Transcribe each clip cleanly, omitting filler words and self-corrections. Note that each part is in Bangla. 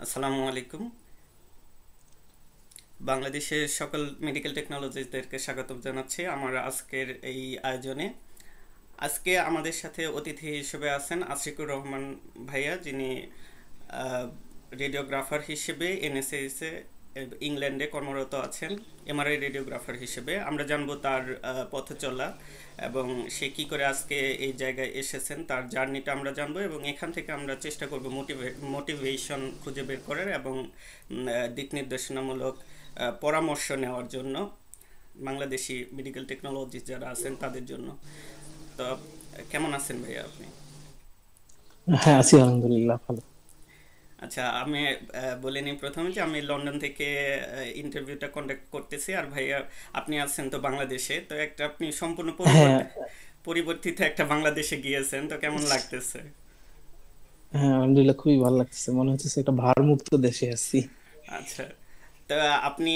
আসসালামু আলাইকুম। বাংলাদেশের সকল মেডিকেল টেকনোলজিস্টদেরকে স্বাগত জানাচ্ছি আমার আজকের এই আয়োজনে। আজকে আমাদের সাথে অতিথি হিসেবে আছেন আশিকুর রহমান ভাইয়া, যিনি রেডিওগ্রাফার হিসেবে এনএসএস এ ইংল্যান্ডে কর্মরত আছেন, এমআরআই রেডিওগ্রাফার হিসেবে। আমরা জানবো তার পথ চলা এবং সে কি করে আজকে এই জায়গায় এসেছেন, তার জার্নিটা আমরা জানবো এবং এখান থেকে আমরা চেষ্টা করব মোটিভেশন খুঁজে বের করার এবং দিক নির্দেশনামূলক পরামর্শ নেওয়ার জন্য বাংলাদেশি মেডিকেল টেকনোলজিস্ট যারা আছেন তাদের জন্য। তো কেমন আছেন ভাইয়া আপনি? হ্যাঁ, আছি আলহামদুলিল্লাহ ভালো। আচ্ছা, আমি বলে নিই প্রথমে যে আমি লন্ডন থেকে ইন্টারভিউটা কন্ডাক্ট করতেছি, আর ভাইয়া আপনি আছেন তো বাংলাদেশে। তো একটা আপনি সম্পূর্ণ হ্যাঁ, পরিবর্তিত একটা বাংলাদেশে গিয়েছেন, তো কেমন লাগতেছে? হ্যাঁ, আলহামদুলিল্লাহ খুবই ভালো লাগতেছে, মনে হচ্ছে একটা ভারমুক্ত দেশে আছি। আচ্ছা, তো আপনি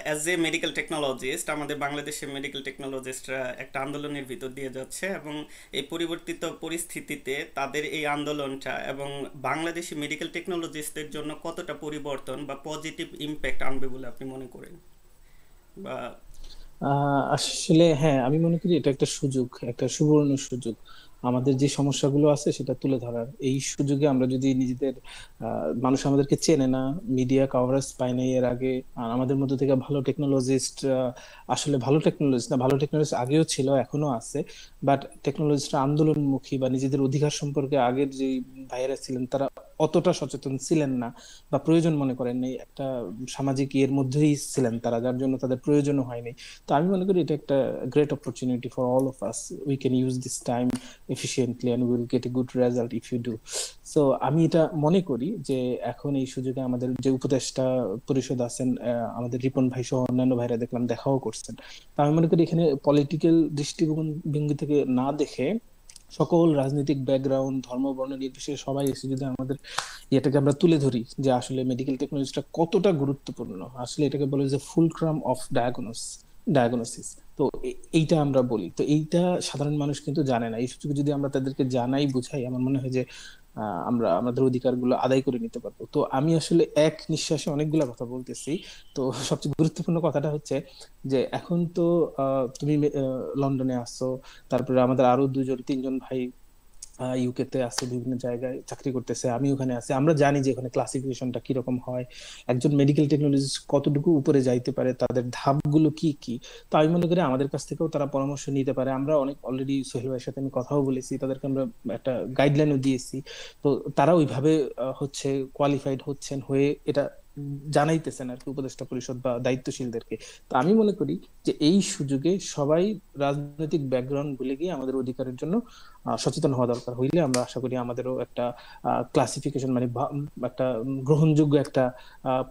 অ্যাজ এ মেডিকেল টেকনোলজিস্ট, আমাদের বাংলাদেশের মেডিকেল টেকনোলজিস্টরা একটা আন্দোলনের ভিতর দিয়ে যাচ্ছে এবং এই পরিবর্তিত পরিস্থিতিতে তাদের এই আন্দোলনটা এবং বাংলাদেশি মেডিকেল টেকনোলজিস্টদের জন্য কতটা পরিবর্তন বা পজিটিভ ইম্প্যাক্ট আনবে বলে আপনি মনে করেন? বা আসলে হ্যাঁ, আমি মনে করি এটা একটা সুযোগ, একটা সুবর্ণ সুযোগ আমাদের যে সমস্যাগুলো আছে সেটা তুলে ধরার। এই সুযোগে আমরা যদি নিজেদের মানুষ আমাদেরকে চেনে না, মিডিয়া কভারেজ পায় নাই এর আগে। আর আমাদের মধ্যে থেকে ভালো টেকনোলজিস্ট, আসলে ভালো টেকনোলজিস্ট না, ভালো টেকনোলজিস্ট আগেও ছিল এখনো আছে, বাট টেকনোলজিস্টরা আন্দোলনমুখী বা নিজেদের অধিকার সম্পর্কে আগের যে ভাইয়েরা ছিলেন তারা অতটা সচেতন ছিলেন না বা প্রয়োজন মনে করেন নাই। একটা সামাজিক ইয়ের মধ্যেই ছিলেন তারা, যার জন্য তাদের প্রয়োজনও হয়নি। তো আমি মনে করি এটা একটা great opportunity for all of us. We can use this time efficiently and will get a good result if you do. So আমি এটা মনে করি যে এখন এই সুযোগে আমাদের যে উপদেষ্টা পরিষদ আছেন, আমাদের রিপন ভাই সহ অন্যান্য ভাইরা দেখলাম দেখাও করছেন। তো আমি মনে করি এখানে পলিটিক্যাল দৃষ্টিভঙ্গি থেকে না দেখে সকল রাজনৈতিক ব্যাকগ্রাউন্ড, ধর্ম, বর্ণ নির্বিশেষে সবাই এসে যদি আমাদের এটাকে আমরা তুলে ধরি যে আসলে মেডিকেল টেকনোলজিটা কতটা গুরুত্বপূর্ণ। আসলে এটাকে বলে যে ফুলক্রাম অফ ডায়াগনোসিস। তো এইটা আমরা বলি, তো এইটা সাধারণ মানুষ কিন্তু জানে না। এই সুযোগে যদি আমরা তাদেরকে জানাই, বুঝাই, আমার মনে হয় যে আমরা আমাদের অধিকারগুলো আদায় করে নিতে পারবো। তো আমি আসলে এক নিঃশ্বাসে অনেকগুলা কথা বলতেছি। তো সবচেয়ে গুরুত্বপূর্ণ কথাটা হচ্ছে যে এখন তো তুমি লন্ডনে আসছো, তারপরে আমাদের আরো দুজন তিনজন ভাই ইউকে তে আছে, বিভিন্ন জায়গায় চাকরি করতেছে, আমি ওখানে আছি। আমরা জানি যে ওখানে ক্লাসিফিকেশনটা কিরকম হয়, একজন মেডিকেল টেকনোলজিস্ট কতটুকু উপরে যাইতে পারে, তাদের ধাপগুলো কি কি। তো আমি মনে করি আমাদের কাছ থেকেও তারা পরামর্শ নিতে পারে। আমরা অনেক অলরেডি সোহেল ভাইয়ের সাথে আমি কথাও বলেছি, তাদেরকে আমরা একটা গাইডলাইনও দিয়েছি। তো তারা ওইভাবে হচ্ছে কোয়ালিফাইড হচ্ছেন, হয়ে এটা জানাইতেছেন আর কি উপদেষ্টা পরিষদ বা দায়িত্বশীলদেরকে। তো আমি মনে করি যে এই সুযোগে সবাই রাজনৈতিক ব্যাকগ্রাউন্ড ভুলে গিয়ে আমাদের অধিকারের জন্য সচেতন হওয়া দরকার। হইলে আমরা আশা করি আমাদেরও একটা ক্লাসিফিকেশন, মানে একটা গ্রহণযোগ্য একটা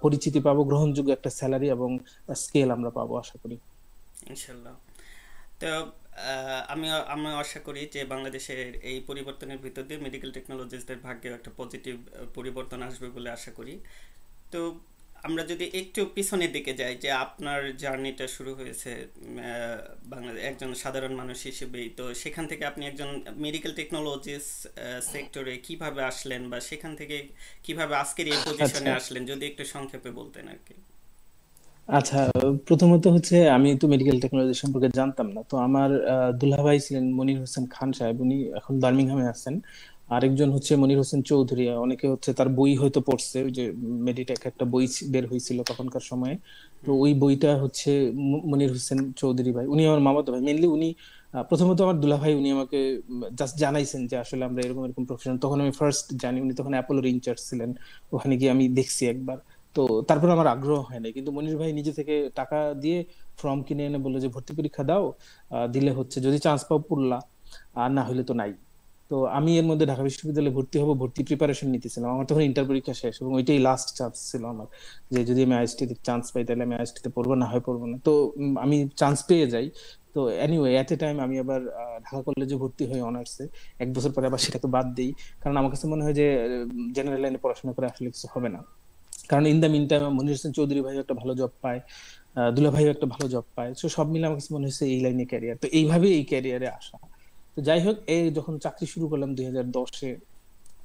পরিচিতি পাবো, গ্রহণযোগ্য একটা স্যালারি এবং স্কেল আমরা পাবো আশা করি। ইনশাল্লাহ। তো আমি আমি আশা করি যে বাংলাদেশের এই পরিবর্তনের ভিতর দিয়ে মেডিকেল টেকনোলজিস্টদের ভাগ্যে একটা পজিটিভ পরিবর্তন আসবে বলে আশা করি। তো আমরা যদি একটু পিছনের দিকে যাই, যে আপনার জার্নিটা শুরু হয়েছে বাংলাদেশ একজন সাধারণ মানুষ হিসেবেই, তো সেখান থেকে আপনি একজন মেডিকেল টেকনোলজিস্ট সেক্টরে কিভাবে আসলেন বা সেখান থেকে কিভাবে আজকের এই পজিশনে আচ্ছা, আসলেন, যদি একটু সংক্ষেপে বলতেন আর কি। আচ্ছা, প্রথমত হচ্ছে আমি তো মেডিকেল টেকনোলজি সম্পর্কে জানতাম না। তো আমার দুলাভাই ছিলেন মনির হোসেন খান সাহেব, উনি এখন বার্মিংহামে আছেন। আরেকজন হচ্ছে মনির হোসেন চৌধুরী, অনেকে হচ্ছে তার বই হয়তো পড়ছে, ওই যে মেডিটেক একটা বই বের হয়েছিল তখনকার সময়ে। তো হুম। ওই বইটা হচ্ছে মনির হোসেন চৌধুরী ভাই, উনি আমার মামাতো ভাই মেনলি। উনি প্রথমত আমার দুলাভাই, উনি আমাকে জাস্ট জানাইছেন যে আসলে আমরা এরকম এরকম প্রফেশন। তখন আমি ফার্স্ট জানি, উনি তখন অ্যাপোলোর ইনচার্জ ছিলেন। ওখানে গিয়ে আমি দেখছি একবার। তো তারপর আমার আগ্রহ হয় নাই, কিন্তু মনির ভাই নিজে থেকে টাকা দিয়ে ফর্ম কিনে এনে বললো যে ভর্তি পরীক্ষা দাও, দিলে হচ্ছে যদি চান্স পাও পড়লা, আর না হলে তো নাই। তো আমি এর মধ্যে ঢাকা বিশ্ববিদ্যালয়ে ভর্তি হবো, ভর্তি প্রিপারেশন নিতেছিলাম। আমার তখন ইন্টার পরীক্ষা শেষ এবং ওইটাই লাস্ট চান্স ছিল আমার, যে যদি আমি আইএসটি তে চান্স পাই তাহলে আমি আইএসটি তে পড়বো, না হয় পড়বো না। তো আমি চান্স পেয়ে যাই। তো এনিওয়ে এট এ টাইম আমি আবার ঢাকা কলেজে ভর্তি হই অনার্সে। এক বছর পরে আবার সেটাকে বাদ দিই, কারণ আমার কাছে মনে হয় যে জেনারেল লাইনে পড়াশোনা করে আসলে কিছু হবে না। কারণ in the mean time Monir Hossain Chowdhury ভাই একটা ভালো জব পায়, দুলা ভাইও একটা ভালো জব পায়। তো সব মিলে আমার কাছে মনে হচ্ছে এই লাইনে ক্যারিয়ার, তো এইভাবে এই ক্যারিয়ারে আসা। তো যাই হোক, এই যখন চাকরি শুরু করলাম 2010-এ,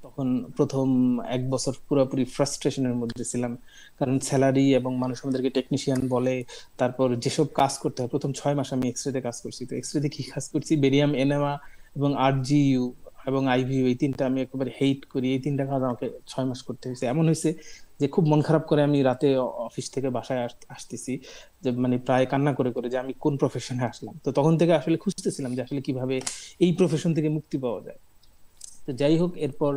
তখন প্রথম 1 বছর পুরোপুরি ফ্রাস্ট্রেশনের মধ্যে ছিলাম, কারণ স্যালারি এবং মানুষ আমাদেরকে টেকনিশিয়ান বলে। তারপর যেসব কাজ করতে হয়, প্রথম 6 মাস আমি এক্সরেতে কাজ করছি। তো এক্সরেতে কি কাজ করছি, বেরিয়াম এনেমা এবং আরজিইউ এবং আইভিইউ, এই তিনটা আমি একেবারে হেট করি। এই তিনটা কাজ আমাকে 6 মাস করতে হয়েছে। এমন হয়েছে যে খুব মন খারাপ করে আমি রাতে অফিস থেকে বাসায় আসতেছি, যে মানে প্রায় কান্না করে করে যে আমি কোন প্রফেশনে আসলাম। তো তখন থেকে আসলে খুঁজতেছিলাম যে আসলে কিভাবে এই প্রফেশন থেকে মুক্তি পাওয়া যায়। তো যাই হোক, এরপর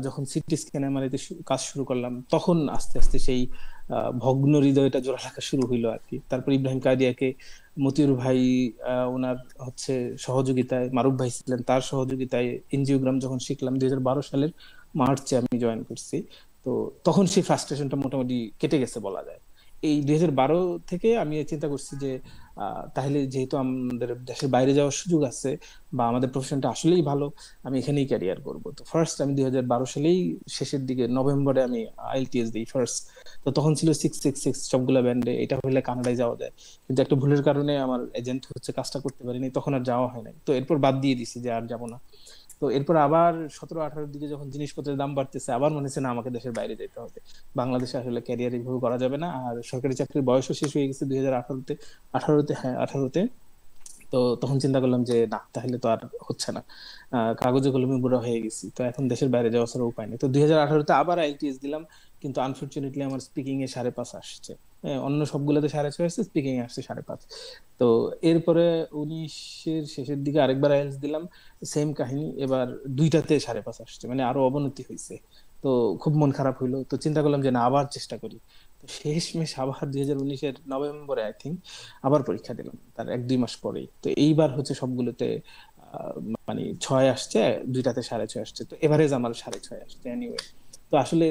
যখন সিটি স্ক্যান এমআরআই কাজ শুরু করলাম, তখন আস্তে আস্তে সেই ভগ্ন হৃদয়টা জোড়া লাগা শুরু হইলো আর কি। তারপর ইব্রাহিম কাদিয়াকে, মতিউর ভাই ওনার হচ্ছে সহযোগিতায়, মারুফ ভাই ছিলেন তার সহযোগিতায় এনজিওগ্রাম যখন শিখলাম 2012 সালের মার্চে আমি জয়েন করছি। তো তখন সেই ফ্রাস্ট্রেশনটা মোটামুটি কেটে গেছে বলা যায়। এই 2012 থেকে আমি চিন্তা করছি যে তাহলে যেহেতু আমাদের দেশের বাইরে যাওয়ার সুযোগ আছে বা আমাদের প্রফেশনটা আসলেই ভালো, আমি এখানেই ক্যারিয়ার করব। তো ফার্স্ট আমি 2012 সালেই শেষের দিকে নভেম্বরে আমি আইএলটিএস দিই ফার্স্ট। তো তখন ছিল 666 সবগুলা ব্যান্ডে, এটা হলে কানাডায় যাওয়া যায়। কিন্তু একটা ভুলের কারণে আমার এজেন্ট হচ্ছে কাজটা করতে পারিনি, তখন আর যাওয়া হয় নাই। তো এরপর বাদ দিয়ে দিছি যে আর যাবো না। তো এরপর আবার 17-18 দিকে যখন জিনিসপত্রের দাম বাড়তেছে, আবার মনে হচ্ছে না আমাকে দেশের বাইরে যেতে হবে, বাংলাদেশে আসলে ক্যারিয়ার এইভাবে করা যাবে না। আর সরকারি চাকরির বয়সও শেষ হয়ে গেছে 2018-তে, 18-তে, হ্যাঁ 18-তে। তো তখন চিন্তা করলাম যে না, তাহলে তো আর হচ্ছে না, কাগজে কলমে বুড়া হয়ে গেছি, তো এখন দেশের বাইরে যাওয়া ছাড়া উপায় নেই। তো 2018-তে আবার আইএলটিএস দিলাম, কিন্তু আনফরচুনেটলি আমার স্পিকিং এ 5.5 আসছে। হ্যাঁ, অন্য সবগুলোতে 6.5 আসছে, স্পিকিং এ আসছে 5.5। তো এরপরে 19-এর শেষের দিকে আরেকবার আইএলটিএস দিলাম, সেম কাহিনী, এবার দুইটাতে 5.5 আসছে, মানে আরো অবনতি হয়েছে। তো খুব মন খারাপ হইলো, তো চিন্তা করলাম যে না, আবার চেষ্টা করি। তো শেষমেশ আবার 2019-এর নভেম্বরে আই থিঙ্ক আবার পরীক্ষা দিলাম, তার 1-2 মাস পরেই। তো এইবার হচ্ছে সবগুলোতে আহ, মানে 6 আসছে, দুইটাতে 6.5 আসছে। তো এভারেজ আমার 6.5 আসছে এনিওয়ে। তো আসলে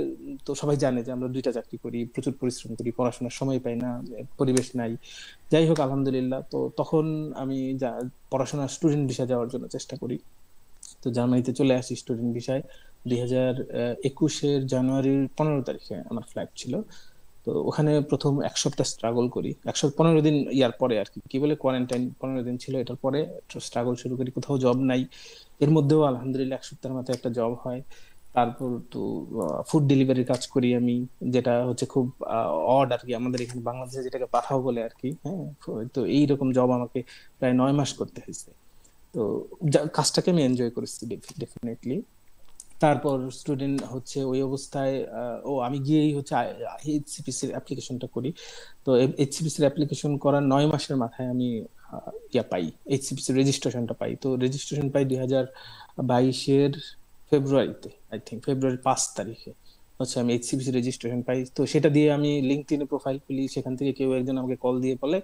তো সবাই জানে যে আমরা দুইটা চাকরি করি, প্রচুর পরিশ্রম করি, পড়াশোনার সময় পাই না, পরিবেশ নাই। যাই হোক, আলহামদুলিল্লাহ। তো তখন আমি পড়াশোনার স্টুডেন্ট ভিসা যাওয়ার জন্য চেষ্টা করি। তো জার্মানিতে চলে আসি স্টুডেন্ট ভিসায়। 2021-এর জানুয়ারির 15 তারিখে আমার ফ্লাইট ছিল। তো ওখানে প্রথম 1 সপ্তাহ স্ট্রাগল করি, 15 দিন ইয়ার পরে আর কি, কি বলে কোয়ারেন্টাইন 15 দিন ছিল, এটার পরে স্ট্রাগল শুরু করি, কোথাও জব নাই। এর মধ্যেও আলহামদুলিল্লাহ 1 সপ্তাহের মাথায় একটা জব হয়। তারপর তো ফুড ডেলিভারির কাজ করি আমি, যেটা হচ্ছে খুব অড আর কি, আমাদের এখানে বাংলাদেশে যেটাকে পাঠাও বলে আর কি। হ্যাঁ, তো এইরকম জব আমাকে প্রায় 9 মাস করতে হয়েছে। তো কাজটাকে আমি এনজয় করেছি ডেফিনেটলি। তারপর স্টুডেন্ট হচ্ছে ওই অবস্থায় আমি গিয়েই হচ্ছে এইচসিপিসির অ্যাপ্লিকেশনটা করি। তো এইচসিপিসির অ্যাপ্লিকেশন করার 9 মাসের মাথায় আমি ইয়া পাই, এইচসিপিসির রেজিস্ট্রেশনটা পাই। তো রেজিস্ট্রেশন পাই 2022-এর ফেব্রুয়ারিতে, আই থিঙ্ক ফেব্রুয়ারির 5 তারিখে হচ্ছে আমি এইচসিপিসি রেজিস্ট্রেশন পাই। তো সেটা দিয়ে আমি লিঙ্কডইনে প্রোফাইল খুলি, সেখান থেকে কেউ একজন আমাকে কল দিয়ে বলে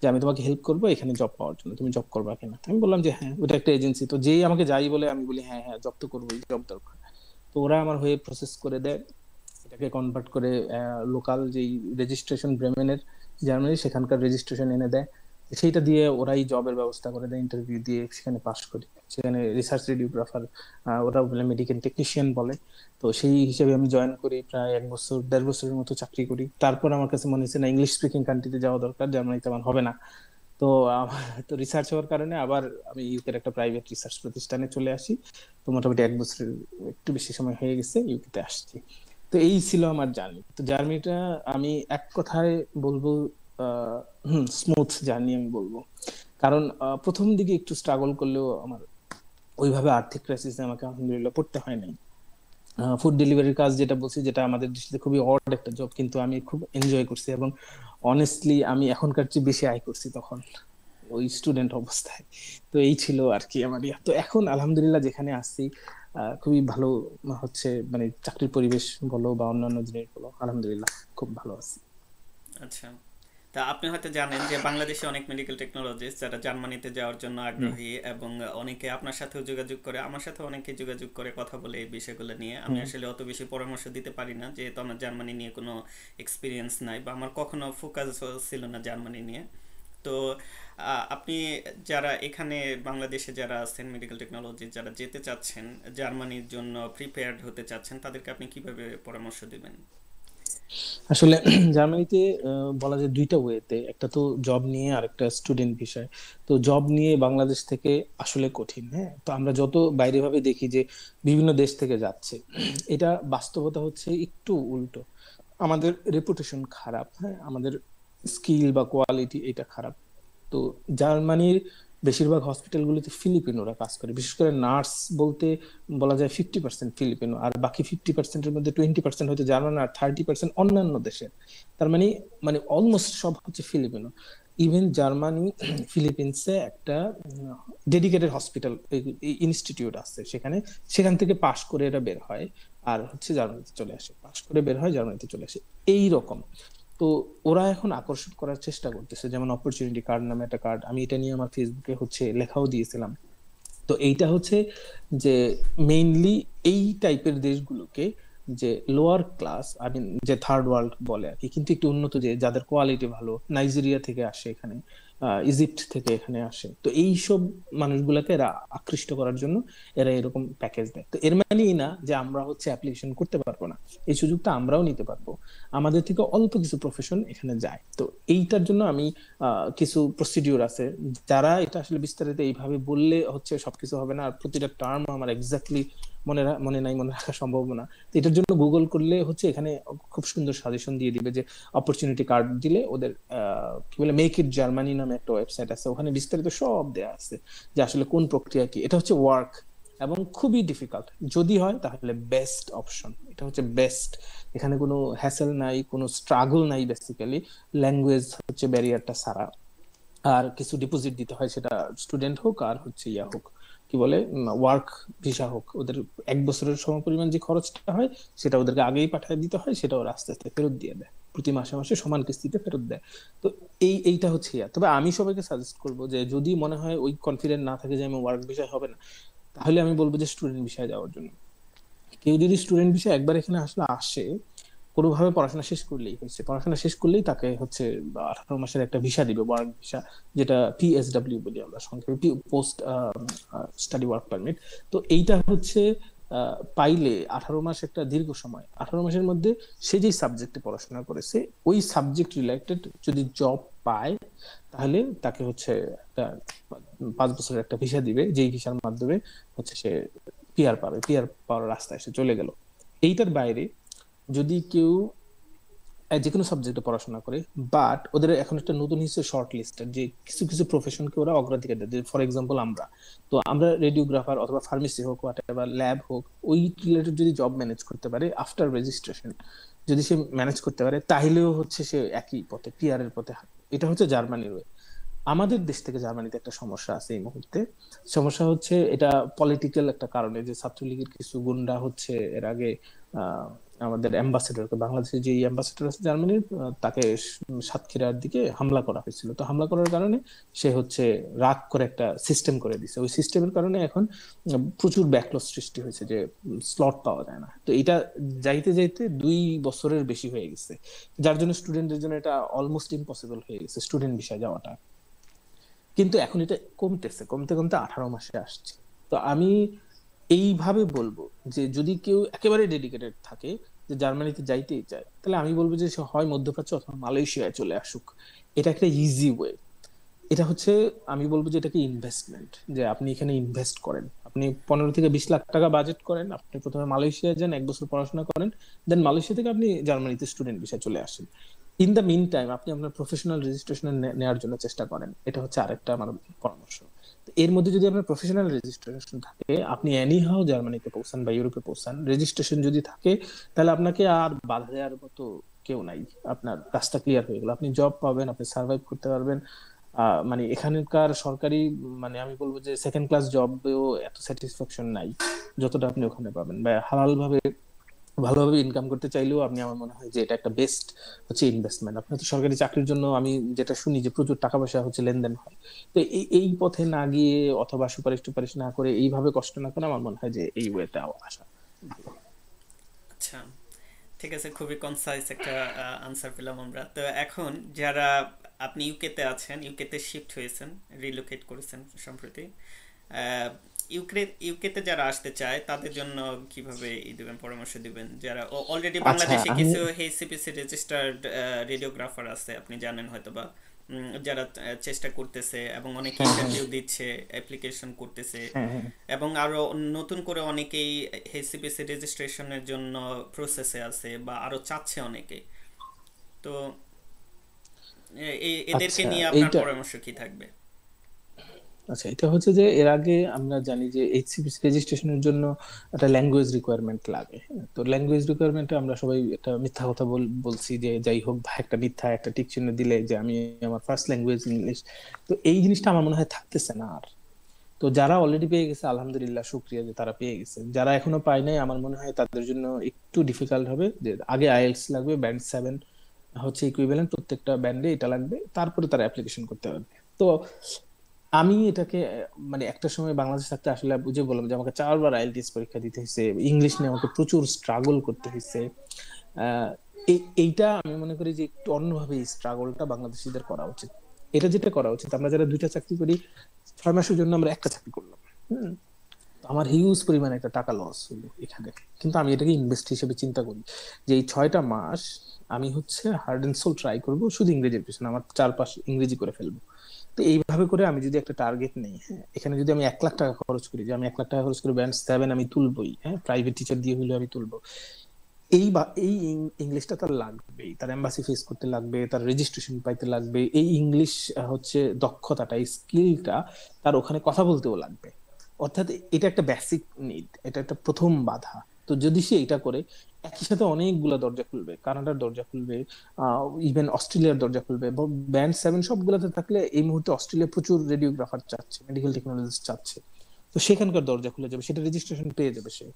যে আমি তোমাকে হেল্প করবো এখানে জব পাওয়ার জন্য, তুমি জব করবা কিনা। তো আমি বললাম যে হ্যাঁ, ওটা একটা এজেন্সি, তো যেই আমাকে যাই বলে আমি বলি হ্যাঁ হ্যাঁ, জব তো করবোই, জব দরকার। তো ওরা আমার হয়ে প্রসেস করে দেয়, এটাকে কনভার্ট করে লোকাল যেই রেজিস্ট্রেশন ব্রেমেনের, জার্মানি, সেখানকার রেজিস্ট্রেশন এনে দেয়। সেইটা দিয়ে ওরাই জবের ব্যবস্থা করে দেয়, ইন্টারভিউ দিয়ে সেখানে পাশ করি। সেখানে রিসার্চ রেডিওগ্রাফার, ওরা বলে মেডিকেল টেকনিশিয়ান বলে। তো সেই হিসেবে আমি জয়েন করি, প্রায় 1 বছর 1.5 বছরের মতো চাকরি করি। তারপর আমার কাছে মনে হচ্ছে না, ইংলিশ স্পিকিং কান্ট্রিতে যাওয়া দরকার, জার্মানিতে আমার হবে না। তো আমার তো রিসার্চ হওয়ার কারণে আবার আমি ইউকের একটা প্রাইভেট রিসার্চ প্রতিষ্ঠানে চলে আসি। তো মোটামুটি 1 বছরের একটু বেশি সময় হয়ে গেছে ইউকেতে আসছি। তো এই ছিল আমার জার্নি। তো জার্নিটা আমি এক কথায় বলবো, স্মুথ জার্নি আমি বলবো। কারণ প্রথম দিকে একটু স্ট্রাগল করলেও আমার ওইভাবে আর্থিক ক্রাইসিসে আমাকে আলহামদুলিল্লাহ পড়তে হয় নাই। ফুড ডেলিভারির কাজ যেটা বলছি, যেটা আমাদের দৃষ্টিতে খুবই অড একটা জব, কিন্তু আমি খুব এনজয় করছি এবং অনেস্টলি আমি এখনকার চেয়ে বেশি আয় করছি তখন ওই স্টুডেন্ট অবস্থায়। তো এই ছিল আর কি আমার ইয়া। তো এখন আলহামদুলিল্লাহ যেখানে আছি খুবই ভালো হচ্ছে, মানে চাকরির পরিবেশ বলো বা অন্যান্য জিনিস বলো, আলহামদুলিল্লাহ খুব ভালো আছি। আচ্ছা, তা আপনি হয়তো জানেন যে বাংলাদেশে অনেক মেডিকেল টেকনোলজিস্ট যারা জার্মানিতে যাওয়ার জন্য হুম আগ্রহী, এবং অনেকে আপনার সাথেও যোগাযোগ করে, আমার সাথেও অনেকে যোগাযোগ করে কথা বলে এই বিষয়গুলো নিয়ে। আমি হুম আসলে অত বেশি পরামর্শ দিতে পারি না, যেহেতু আমার জার্মানি নিয়ে কোনো এক্সপিরিয়েন্স নাই, বা আমার কখনো ফোকাস ছিল না জার্মানি নিয়ে। তো আপনি যারা এখানে বাংলাদেশে যারা আছেন মেডিকেল টেকনোলজি, যারা যেতে চাচ্ছেন, জার্মানির জন্য প্রিপেয়ার্ড হতে চাচ্ছেন, তাদেরকে আপনি কিভাবে পরামর্শ দিবেন? আসলে জার্মানিতে বলা যায় দুইটা ওয়েতে, একটা তো জব নিয়ে আর একটা স্টুডেন্ট বিষয়। তো জব নিয়ে বাংলাদেশ থেকে আসলে কঠিন। হ্যাঁ, তো আমরা যত বাইরে ভাবে দেখি যে বিভিন্ন দেশ থেকে যাচ্ছে, এটা বাস্তবতা হচ্ছে একটু উল্টো। আমাদের রেপুটেশন খারাপ, হ্যাঁ, আমাদের স্কিল বা কোয়ালিটি এটা খারাপ। তো জার্মানির বেশিরভাগ হসপিটালগুলোতে ফিলিপিনোরা কাজ করে, বিশেষ করে নার্স বলতে বলা যায় 50% ফিলিপিনো, আর বাকি 50%-এর মধ্যে 20% হয়তো জার্মান আর 30% অন্যান্য দেশের। তার মানে মানে অলমোস্ট সব হচ্ছে ফিলিপিনো। ইভেন জার্মানি ফিলিপিন্সে একটা ডেডিকেটেড হসপিটাল ইনস্টিটিউট আছে সেখানে, সেখান থেকে পাশ করে এরা বের হয় আর হচ্ছে জার্মানিতে চলে আসে, পাশ করে বের হয় জার্মানিতে চলে আসে, এই রকম। তো ওরা এখন আকর্ষণ করার চেষ্টা করতেছে, যেমন অপরচুনিটি কার্ড নামে একটা কার্ড, আমি এটা নিয়ে আমার ফেসবুকে হচ্ছে লেখাও দিয়েছিলাম। তো এইটা হচ্ছে যে মেইনলি এই টাইপের দেশগুলোকে, যে লোয়ার ক্লাস, আই মিন যে থার্ড ওয়ার্ল্ড বলে আর কি, কিন্তু একটু উন্নত, যে যাদের কোয়ালিটি ভালো, নাইজেরিয়া থেকে আসে এখানে, ইজিপ্ট থেকে এখানে আসে, তো এই সব মানুষগুলোকে এরা আকৃষ্ট করার জন্য এরা এরকম প্যাকেজ দেয়। তো এর মানে এই না যে আমরা হচ্ছে অ্যাপ্লিকেশন করতে পারবো না, এই সুযোগটা আমরাও নিতে পারবো। আমাদের থেকে অল্প কিছু প্রফেশন এখানে যায়। তো এইটার জন্য আমি কিছু প্রসিডিউর আছে, যারা এটা আসলে বিস্তারিত এইভাবে বললে হচ্ছে সবকিছু হবে না, আর প্রতিটা টার্ম আমার এক্স্যাক্টলি মনে নাই, মনে রাখা সম্ভব না। তো এটার জন্য গুগল করলে হচ্ছে এখানে খুব সুন্দর সাজেশন দিয়ে দিবে, যে অপরচুনিটি কার্ড দিলে ওদের কি বলে মেক ইট জার্মানি নামে একটা ওয়েবসাইট আছে, ওখানে বিস্তারিত সব দেয়া আছে যে আসলে কোন প্রক্রিয়া কি। এটা হচ্ছে ওয়ার্ক এবং খুবই ডিফিকাল্ট, যদি হয় তাহলে বেস্ট অপশন, এটা হচ্ছে বেস্ট। এখানে কোনো হ্যাসেল নাই, কোনো স্ট্রাগল নাই বেসিক্যালি, ল্যাঙ্গুয়েজ হচ্ছে ব্যারিয়ারটা ছাড়া। আর কিছু ডিপোজিট দিতে হয়, সেটা স্টুডেন্ট হোক আর হচ্ছে ইয়া হোক, কি বলে ওয়ার্ক ভিসা হোক, ওদের 1 বছরের সমপরিমাণ যে খরচটা হয় সেটা ওদেরকে আগেই পাঠিয়ে দিতে হয়, সেটা ওরা আস্তে আস্তে ফেরত দিয়ে দেয়, প্রতি মাসে মাসে সমান কিস্তিতে ফেরত দেয়। তো এইটা হচ্ছে ইয়া। তবে আমি সবাইকে সাজেস্ট করবো যে যদি মনে হয় ওই কনফিডেন্ট না থাকে যে আমি ওয়ার্ক ভিসায় হবে না, তাহলে আমি বলবো যে স্টুডেন্ট ভিসায় যাওয়ার জন্য। কেউ যদি স্টুডেন্ট ভিসা একবার এখানে আসলে আসে, কোনোভাবে পড়াশোনা শেষ করলেই হয়েছে, পড়াশোনা শেষ করলেই তাকে হচ্ছে 18 মাসের একটা ভিসা দিবে, ওয়ার্ক ভিসা, যেটা পিএসডব্লিউ বলি আমরা সংক্ষেপে, পোস্ট স্টাডি ওয়ার্ক পারমিট। তো এইটা হচ্ছে পাইলে 18 মাস একটা দীর্ঘ সময়, 18 মাসের মধ্যে সে যেই সাবজেক্টে পড়াশোনা করেছে ওই সাবজেক্ট রিলেটেড যদি জব পায়, তাহলে তাকে হচ্ছে একটা 5 বছরের একটা ভিসা দিবে, যেই ভিসার মাধ্যমে হচ্ছে সে পিআর পাবে, পিআর পাওয়ার রাস্তায় সে চলে গেল। এইটার বাইরে যদি কেউ যে কোনো সাবজেক্টে পড়াশোনা করে, বাট ওদের এখন একটা নতুন হিসেবে শর্ট লিস্টেড, যে কিছু কিছু প্রফেশনকে ওরা অগ্রাধিকার দেয়, ফর এক্সাম্পল আমরা, তো আমরা রেডিওগ্রাফার অথবা ফার্মেসি হোক, হোয়াটএভার ল্যাব হোক, ওই রিলেটেড যদি জব ম্যানেজ করতে পারে আফটার রেজিস্ট্রেশন, যদি সে ম্যানেজ করতে পারে, তাহলেও হচ্ছে সে একই পথে, পিআর এর পথে হাঁটবে। এটা হচ্ছে জার্মানির ওয়ে। আমাদের দেশ থেকে জার্মানিতে একটা সমস্যা আছে এই মুহূর্তে। সমস্যা হচ্ছে এটা পলিটিক্যাল একটা কারণে, যে ছাত্রলীগের কিছু গুন্ডা হচ্ছে এর আগে আহ, আমাদের অ্যাম্বাসেডরকে, বাংলাদেশের যে অ্যাম্বাসেডর আছে জার্মানির, তাকে সাতক্ষীরার দিকে হামলা করা হয়েছিল। তো হামলা করার কারণে সে হচ্ছে রাগ করে একটা সিস্টেম করে দিছে, ওই সিস্টেমের কারণে এখন প্রচুর ব্যাকলগ সৃষ্টি হয়েছে, যে স্লট পাওয়া যায় না। তো এটা যাইতে যাইতে 2 বছরের বেশি হয়ে গেছে, যার জন্য স্টুডেন্টদের জন্য এটা অলমোস্ট ইম্পসিবল হয়ে গেছে স্টুডেন্ট বিষয়ে যাওয়াটা। কিন্তু এখন এটা কমতেছে, কমতে কমতে 18 মাসে আসছে। তো আমি এইভাবে বলবো যে যদি কেউ একেবারে ডেডিকেটেড থাকে, যে জার্মানিতে যাইতেই চায়, তাহলে আমি বলবো যে সে হয় মধ্যপ্রাচ্য অথবা মালয়েশিয়ায় চলে আসুক। এটা একটা ইজি ওয়ে। এটা হচ্ছে, আমি বলবো যে এটাকে ইনভেস্টমেন্ট, যে আপনি এখানে ইনভেস্ট করেন, আপনি 15 থেকে 20 লাখ টাকা বাজেট করেন, আপনি প্রথমে মালয়েশিয়া যান, 1 বছর পড়াশোনা করেন, দেন মালয়েশিয়া থেকে আপনি জার্মানিতে স্টুডেন্ট ভিসা চলে আসেন। ইন দা মিন টাইম আপনি আপনার প্রফেশনাল রেজিস্ট্রেশন নেওয়ার জন্য চেষ্টা করেন, এটা হচ্ছে আরেকটা আমার পরামর্শ। তো এর মধ্যে যদি আপনার প্রফেশনাল রেজিস্ট্রেশন থাকে, আপনি এনি হাও জার্মানিতে পৌঁছান বা ইউরোপে পৌঁছান, রেজিস্ট্রেশন যদি থাকে, তাহলে আপনাকে আর বাধা দেওয়ার মতো কেউ নাই। আপনার রাস্তা ক্লিয়ার হয়ে গেল, আপনি জব পাবেন, আপনি সার্ভাইভ করতে পারবেন। মানে এখানকার সরকারি, মানে আমি বলবো যে সেকেন্ড ক্লাস জবেও এত স্যাটিসফ্যাকশন নাই যতটা আপনি ওখানে পাবেন, বা হালাল ভাবে ভালোভাবে ইনকাম করতে চাইলেও আপনি, আমার মনে হয় যে এটা একটা বেস্ট হচ্ছে ইনভেস্টমেন্ট। আপনি তো সরকারি চাকরির জন্য আমি যেটা শুনি যে প্রচুর টাকা পয়সা হচ্ছে লেনদেন হয়। তো এই পথে না গিয়ে অথবা সুপারিশ টুপারিশ না করে, এইভাবে কষ্ট না করে, আমার মনে হয় যে এই ওয়েতে আসা ভালো। আচ্ছা, ঠিক আছে, খুবই কনসাইজ একটা আনসার পেলাম আমরা। তো এখন যারা, আপনি ইউকেতে আছেন, ইউকেতে শিফট হয়েছেন, রিলোকেট করেছেন সম্প্রতি, আহ, ইউকেতে যারা আসতে চায় তাদের জন্য কিভাবে দিবেন, পরামর্শ দিবেন, যারা অলরেডি আচ্ছা বাংলাদেশে আমি কিছু এইচসিপিসি রেজিস্টার্ড রেডিওগ্রাফার আছে, আপনি জানেন হয়তোবা, যারা চেষ্টা করতেছে এবং অনেকে হ্যাঁ হ্যাঁ ইন্টারভিউ দিচ্ছে, অ্যাপ্লিকেশন করতেছে, হ্যাঁ হ্যাঁ এবং আরো নতুন করে অনেকেই এইচসিপিসি রেজিস্ট্রেশনের জন্য প্রসেসে আছে বা আরো চাচ্ছে অনেকে। তো এদেরকে আচ্ছা নিয়ে আপনার এইটা পরামর্শ কি থাকবে? আচ্ছা এটা হচ্ছে যে এর আগে আমরা জানি যে এইচসিপিসি রেজিস্ট্রেশনের জন্য একটা ল্যাঙ্গুয়েজ রিকোয়ারমেন্ট লাগে, হ্যাঁ? তো ল্যাঙ্গুয়েজ রিকোয়ারমেন্টে আমরা সবাই একটা মিথ্যা কথা বলছি যে যাই হোক ভাই একটা মিথ্যা একটা টিক চিহ্ন দিলে যে আমি আমার ফার্স্ট ল্যাঙ্গুয়েজ ইংলিশ। তো এই জিনিসটা আমার মনে হয় থাকতেছে না আর। তো যারা অলরেডি পেয়ে গেছে আলহামদুলিল্লাহ শুক্রিয়া যে তারা পেয়ে গেছে, যারা এখনো পায় নাই আমার মনে হয় তাদের জন্য একটু ডিফিকাল্ট হবে। যে আগে আইএলটিএস লাগবে, ব্যান্ড 7 হচ্ছে ইকুইভ্যালেন্ট, প্রত্যেকটা ব্যান্ডে এটা লাগবে, তারপরে তারা অ্যাপ্লিকেশন করতে পারবে। তো আমি এটাকে মানে একটা সময় বাংলাদেশ থাকতে আসলে বুঝে বললাম যে আমাকে 4 বার আইএলটিএস পরীক্ষা দিতে হয়েছে, ইংলিশ নিয়ে আমাকে প্রচুর স্ট্রাগল করতে হয়েছে। এইটা আমি মনে করি যে একটু অন্যভাবে এই স্ট্রাগলটা বাংলাদেশিদের করা উচিত। এটা যেটা করা উচিত, আমরা যারা 2টা চাকরি করি 6 মাসের জন্য আমরা একটা চাকরি করলাম, হুম, তো আমার হিউজ পরিমাণে একটা টাকা লস হলো এখানে। কিন্তু আমি এটাকে ইনভেস্ট হিসেবে চিন্তা করি যে এই 6টা মাস আমি হচ্ছে হার্ড এন্ড সোল ট্রাই করবো শুধু ইংরেজির পিছনে, আমার 4 5 ইংরেজি করে ফেলবো। তো এইভাবে করে আমি যদি একটা টার্গেট নেই, হ্যাঁ, এখানে যদি আমি 1 লাখ টাকা খরচ করি, যে আমি 1 লাখ টাকা খরচ করে ব্যান্ড 7 আমি তুলবই, হ্যাঁ, প্রাইভেট টিচার দিয়ে হলেও আমি তুলবো। এই ইংলিশটা তার লাগবেই, তার এম্বাসি ফেস করতে লাগবে, তার রেজিস্ট্রেশন পাইতে লাগবে, এই ইংলিশ হচ্ছে দক্ষতাটা, এই স্কিলটা তার ওখানে কথা বলতেও লাগবে। অর্থাৎ এটা একটা বেসিক নিড, এটা একটা প্রথম বাধা। তো যদি সে এটা করে, একই সাথে অনেকগুলা দরজা খুলবে, কানাডার দরজা খুলবে, ইভেন অস্ট্রেলিয়ার দরজা খুলবে। ব্যান্ড 7 সবগুলোতে থাকলে এই মুহূর্তে অস্ট্রেলিয়া প্রচুর রেডিওগ্রাফার চাচ্ছে, মেডিকেল টেকনোলজিস্ট চাচ্ছে। তো সেখানকার দরজা খুলে যাবে, সেটা রেজিস্ট্রেশন পেয়ে যাবে সে।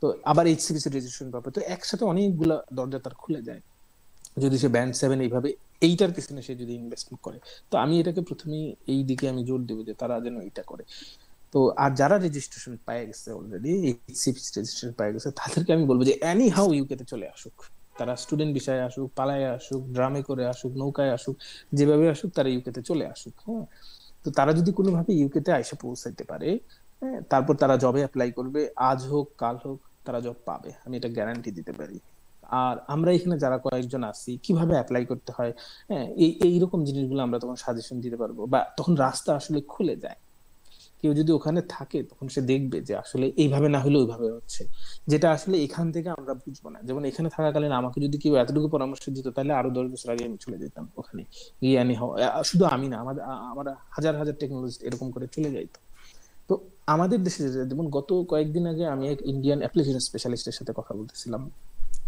তো আবার এইচসিবিসি রেজিস্ট্রেশন পাবে, তো একসাথে অনেকগুলা দরজা তার খুলে যায় যদি সে ব্যান্ড 7 এইভাবে এইটার পিছনে সে যদি ইনভেস্টমেন্ট করে। তো আমি এটাকে প্রথমেই এই দিকে আমি জোর দেবো যে তারা যেন এটা করে। তো আর যারা রেজিস্ট্রেশন পেয়ে গেছে অলরেডি, এইচসিবিসি রেজিস্ট্রেশন পেয়ে গেছে, তাদেরকে আমি বলবো যে এনি হাউ ইউকে তে চলে আসুক। তারা স্টুডেন্ট বিষয়ে আসুক, পালায় আসুক, ড্রামে করে আসুক, নৌকায় আসুক, যেভাবে আসুক তারা ইউকে তে চলে আসুক, হ্যাঁ। তো তারা যদি কোনোভাবে ইউকে তে আইসা পৌঁছাইতে পারে, হ্যাঁ, তারপর তারা জবে অ্যাপ্লাই করবে, আজ হোক কাল হোক তারা জব পাবে, আমি এটা গ্যারান্টি দিতে পারি। আর আমরা এখানে যারা কয়েকজন আছি কিভাবে অ্যাপ্লাই করতে হয়, হ্যাঁ, এইরকম জিনিসগুলো আমরা তখন সাজেশন দিতে পারবো, বা তখন রাস্তা আসলে খুলে যায়। কেউ যদি ওখানে থাকে তখন সে দেখবে যে আসলে এইভাবে না হলে ওইভাবে হচ্ছে, যেটা আসলে এখান থেকে আমরা বুঝবো না। যেমন এখানে থাকাকালীন আমাকে যদি কেউ এতটুকু পরামর্শ দিত, তাহলে আরো 10 বছর আগে আমি চলে যেতাম ওখানে, গিয়ে আমি শুধু আমি না, আমাদের আমরা হাজার হাজার টেকনোলজিস্ট এরকম করে চলে যাইতো। তো আমাদের দেশে যেমন গত কয়েকদিন আগে আমি এক ইন্ডিয়ান অ্যাপ্লিকেশন স্পেশালিস্টের সাথে কথা বলতেছিলাম।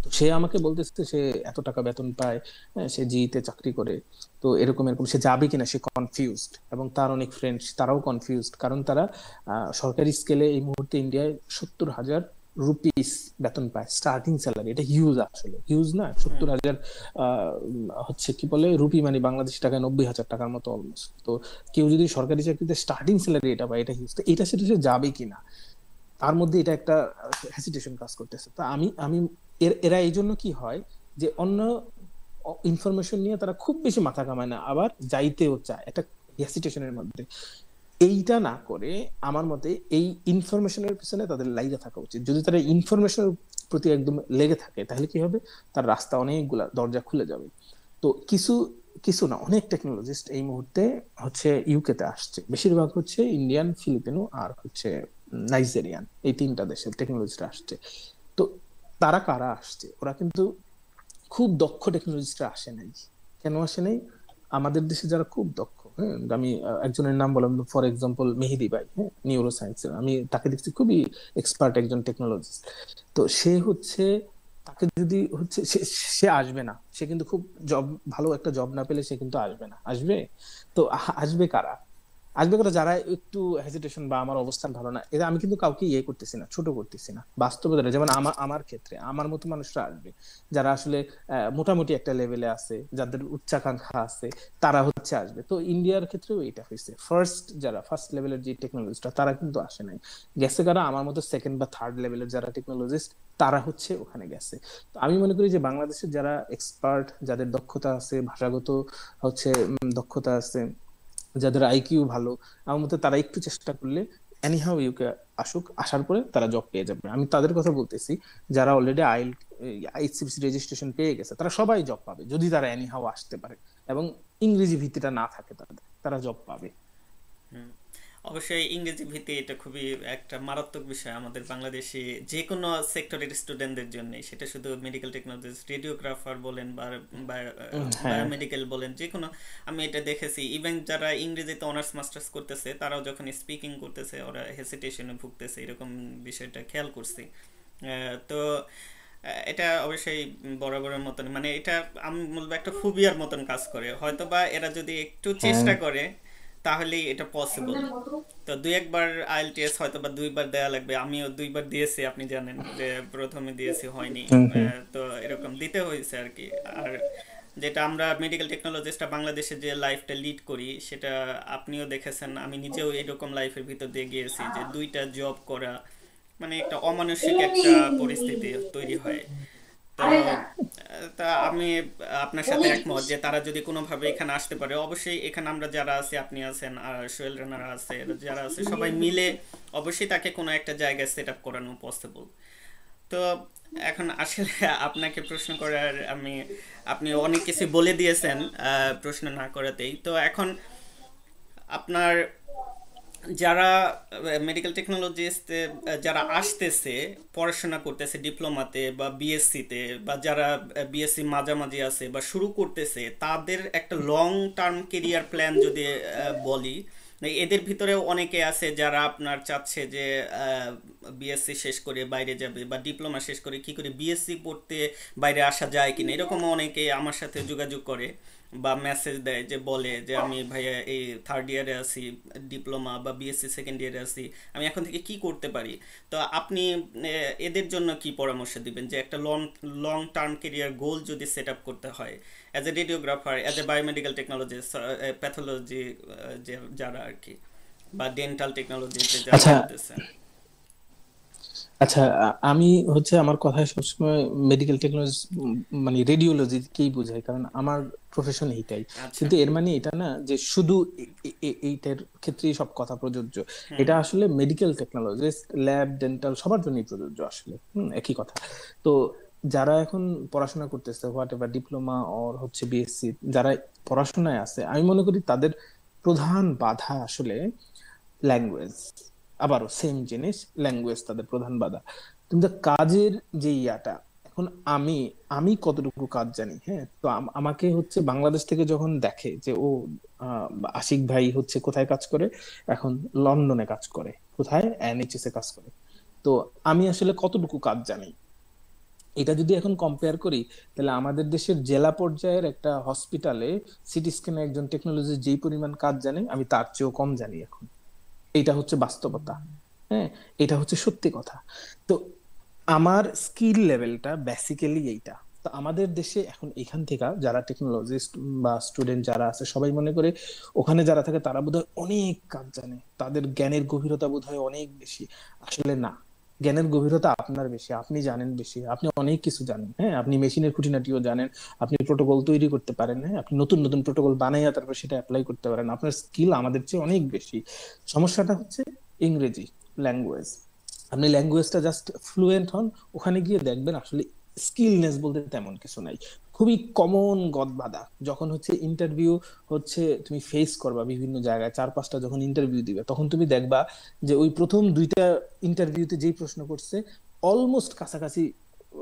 তো সে আমাকে বলতেছে সে এত টাকা বেতন পায়, হ্যাঁ, সে জিতে চাকরি করে। তো এরকম এরকম সে যাবে কিনা সে কনফিউজড, এবং তার অনেক ফ্রেন্ডস তারাও কনফিউজড, কারণ তারা সরকারি স্কেলে এই মুহূর্তে ইন্ডিয়ায় 70,000 রুপিস বেতন পায় স্টার্টিং স্যালারি। এটা হিউজ, আসলে হিউজ না? হুম। 70,000 হচ্ছে কি বলে রুপি, মানে বাংলাদেশি টাকায় 90,000 টাকার মতো অলমোস্ট। তো কেউ যদি সরকারি চাকরিতে স্টার্টিং স্যালারি এটা পায়, এটা হিউজ। তো এটা সেটা সে যাবে কিনা, তার মধ্যে এটা একটা হেসিটেশন কাজ করতেছে। তো আমি আমি এরা এই জন্য কি হয় যে অন্য ইনফরমেশন নিয়ে তারা খুব বেশি মাথা কামায় না, আবার যাইতেও চায় একটা হেসিটেশনের মধ্যে। এইটা না করে আমার মতে এই ইনফরমেশনের পিছনে তাদের লাইগা থাকা উচিত। যদি তারা ইনফরমেশনের প্রতি একদম লেগে থাকে তাহলে কি হবে, তার রাস্তা অনেকগুলা দরজা খুলে যাবে। তো কিছু কিছু না, অনেক টেকনোলজিস্ট এই মুহূর্তে হচ্ছে ইউকে তে আসছে, বেশিরভাগ হচ্ছে ইন্ডিয়ান, ফিলিপিনো আর হচ্ছে নাইজেরিয়ান, এই 3টা দেশের টেকনোলজিস্ট আসছে। তো তারা কারা আসছে, ওরা কিন্তু খুব দক্ষ টেকনোলজিস্টরা আসে নাই। কেন আসে নাই? আমাদের দেশে যারা খুব দক্ষ, হ্যাঁ, আমি একজনের নাম বললাম, ফর এক্সাম্পল মেহেদি ভাই, হ্যাঁ, নিউরো সায়েন্সের, আমি তাকে দেখছি খুবই এক্সপার্ট একজন টেকনোলজিস্ট। তো সে হচ্ছে, তাকে যদি হচ্ছে সে আসবে না, সে কিন্তু খুব জব, ভালো একটা জব না পেলে সে কিন্তু আসবে না। আসবে? তো আসবে কারা? আসবে কারা? যারা একটু হেজিটেশন বা আমার অবস্থান ভালো না, এটা আমি কিন্তু কাউকে ইয়ে করতেছি না, ছোট করতেছি না, বাস্তবে দাঁড়ায়। যেমন আমার আমার ক্ষেত্রে আমার মতো মানুষরা আসবে, যারা আসলে মোটামুটি একটা লেভেলে আছে, যাদের উচ্চাকাঙ্ক্ষা আছে, তারা হচ্ছে আসবে। তো ইন্ডিয়ার ক্ষেত্রেও এটা হয়েছে, যারা ফার্স্ট লেভেলের যে টেকনোলজিস্টরা তারা কিন্তু আসে নাই, গেছে কারা আমার মতো সেকেন্ড বা থার্ড লেভেলের যারা টেকনোলজিস্ট, তারা হচ্ছে ওখানে গেছে। তো আমি মনে করি যে বাংলাদেশের যারা এক্সপার্ট, যাদের দক্ষতা আছে, ভাষাগত হচ্ছে দক্ষতা আছে, যাদের আইকিউ ভালো, আমার মতে তারা একটু চেষ্টা করলে এনিহাউ ইউকে আসুক, আসার পরে তারা জব পেয়ে যাবে। আমি তাদের কথা বলতেছি যারা অলরেডি আইসিপিসি রেজিস্ট্রেশন পেয়ে গেছে, তারা সবাই জব পাবে যদি তারা এনিহাউ আসতে পারে এবং ইংরেজি ভিত্তিটা না থাকে তাদের, তারা জব পাবে। হুম। অবশ্যই ইংরেজি ভিত্তি এটা খুবই একটা মারাত্মক বিষয় আমাদের বাংলাদেশে যে কোনো সেক্টরের স্টুডেন্টদের জন্য, সেটা শুধু মেডিকেল টেকনোলজিস্ট, রেডিওগ্রাফার বলেন বা হ্যাঁ। বায়োমেডিকেল বলেন, যে কোনো। আমি এটা দেখেছি ইভেন যারা ইংরেজিতে অনার্স মাস্টার্স করতেছে তারাও যখন স্পিকিং করতেছে ওরা হেসিটেশনে ভুগতেছে, এরকম বিষয়টা খেয়াল করছি। তো এটা অবশ্যই বরাবরের মতন, মানে এটা আমি বলবো একটা ফোবিয়ার মতন কাজ করে। হয়তো বা এরা যদি একটু হ্যাঁ। চেষ্টা করে তাহলেই এটা পসিবল। তো দুই একবার আইএলটিএস হয়তো বা দুইবার দেয়া লাগবে, আমিও দুইবার দিয়েছি, আপনি জানেন যে প্রথমে দিয়েছি হয়নি। হুম হুম। তো এরকম দিতে হয়েছে আর কি। আর যেটা আমরা মেডিকেল টেকনোলজিস্টরা বাংলাদেশে যে লাইফটা লিড করি সেটা আপনিও দেখেছেন, আমি নিজেও এরকম লাইফের ভিতর দিয়ে গিয়েছি, যে দুইটা জব করা মানে একটা অমানসিক একটা পরিস্থিতি তৈরি হয়। তো তা আমি আপনার সাথে একমত যে তারা যদি কোনোভাবে এখানে আসতে পারে, অবশ্যই এখানে আমরা যারা আছি, আপনি আছেন আর সোহেল রানারা আছে, যারা আছে সবাই মিলে অবশ্যই তাকে কোনো একটা জায়গায় সেট আপ করানো পসিবল। তো এখন আসলে আপনাকে প্রশ্ন করার আমি, আপনি অনেক কিছু বলে দিয়েছেন প্রশ্ন না করাতেই। তো এখন আপনার যারা মেডিকেল টেকনোলজিস্ট যারা আসতেছে পড়াশোনা করতেছে ডিপ্লোমাতে বা বিএসসিতে, বা যারা বিএসসি মাঝামাঝি আছে বা শুরু করতেছে, তাদের একটা লং টার্ম কেরিয়ার প্ল্যান যদি বলি, এদের ভিতরেও অনেকে আছে যারা আপনার চাচ্ছে যে বিএসসি শেষ করে বাইরে যাবে, বা ডিপ্লোমা শেষ করে কি করে বিএসসি পড়তে বাইরে আসা যায় কিনা, এরকমও অনেকে আমার সাথে যোগাযোগ করে বা মেসেজ দেয়, যে বলে যে আমি ভাইয়া এই থার্ড ইয়ারে আছি, ডিপ্লোমা বা বিএসসি সেকেন্ড ইয়ারে আছি, আমি এখন থেকে কি করতে পারি। তো আপনি এদের জন্য কি পরামর্শ দিবেন, যে একটা লং লং টার্ম কেরিয়ার গোল যদি সেট আপ করতে হয় as a radiographer, as a biomedical technologist, pathology যারা আর কি, বা ডেন্টাল টেকনোলজিতে যারা আচ্ছা। পড়তেছে। আচ্ছা, আমি হচ্ছে আমার কথায় সবসময় মেডিকেল টেকনোলজি মানে রেডিওলজিকেই বোঝাই, কারণ আমার প্রফেশন এইটাই। আচ্ছা। কিন্তু এর মানে এটা না যে শুধু এইটার ক্ষেত্রেই সব কথা প্রযোজ্য। হুম। এটা আসলে মেডিকেল টেকনোলজিস্ট, ল্যাব, ডেন্টাল সবার জন্যই প্রযোজ্য আসলে। একই কথা। তো যারা এখন পড়াশোনা করতেছে, হোয়াট এভার ডিপ্লোমা অর হচ্ছে বিএসসি, যারা পড়াশোনায় আছে, আমি মনে করি তাদের প্রধান বাধা আসলে ল্যাঙ্গুয়েজ। আবারও সেম জিনিস, ল্যাঙ্গুয়েজ তাদের প্রধান বাধা। কিন্তু কাজের যে ইয়াটা, এখন আমি আমি কতটুকু কাজ জানি, হ্যাঁ, তো আমাকে হচ্ছে বাংলাদেশ থেকে যখন দেখে যে ও আহ, আশিক ভাই হচ্ছে কোথায় কাজ করে, এখন লন্ডনে কাজ করে, কোথায়, এনএইচএস এ কাজ করে। তো আমি আসলে কতটুকু কাজ জানি, এটা যদি এখন কম্পেয়ার করি, তাহলে আমাদের দেশের জেলা পর্যায়ের একটা হসপিটালে সিটি স্ক্যানে একজন টেকনোলজি যেই পরিমাণ কাজ জানে, আমি তার চেয়েও কম জানি এখন। এটা হচ্ছে বাস্তবতা। হ্যাঁ, এটা হচ্ছে সত্যি কথা। তো আমার স্কিল লেভেলটা বেসিক্যালি এইটা। তো আমাদের দেশে এখন এখান থেকে যারা টেকনোলজিস্ট বা স্টুডেন্ট যারা আছে, সবাই মনে করে ওখানে যারা থাকে তারা বোধহয় অনেক কাজ জানে, তাদের জ্ঞানের গভীরতা বোধহয় অনেক বেশি। আসলে না, জ্ঞানের গভীরতা আপনার বেশি, আপনি জানেন বেশি, আপনি অনেক কিছু জানেন। হ্যাঁ, আপনি মেশিনের খুঁটিনাটিও জানেন, আপনি প্রোটোকল তৈরি করতে পারেন, হ্যাঁ, আপনি নতুন নতুন প্রোটোকল বানাইয়া তারপর সেটা অ্যাপ্লাই করতে পারেন। আপনার স্কিল আমাদের চেয়ে অনেক বেশি। সমস্যাটা হচ্ছে ইংরেজি, ল্যাঙ্গুয়েজ। আপনি ল্যাঙ্গুয়েজটা জাস্ট ফ্লুয়েন্ট হন, ওখানে গিয়ে দেখবেন আসলে স্কিলনেস বলতে তেমন কিছু নাই। খুবই কমন গদবাঁধা যখন হচ্ছে ইন্টারভিউ হচ্ছে তুমি ফেস করবা বিভিন্ন জায়গায়, 4-5টা যখন ইন্টারভিউ দিবে, তখন তুমি দেখবা যে ওই প্রথম 2টা ইন্টারভিউতে যেই প্রশ্ন করছে অলমোস্ট কাছাকাছি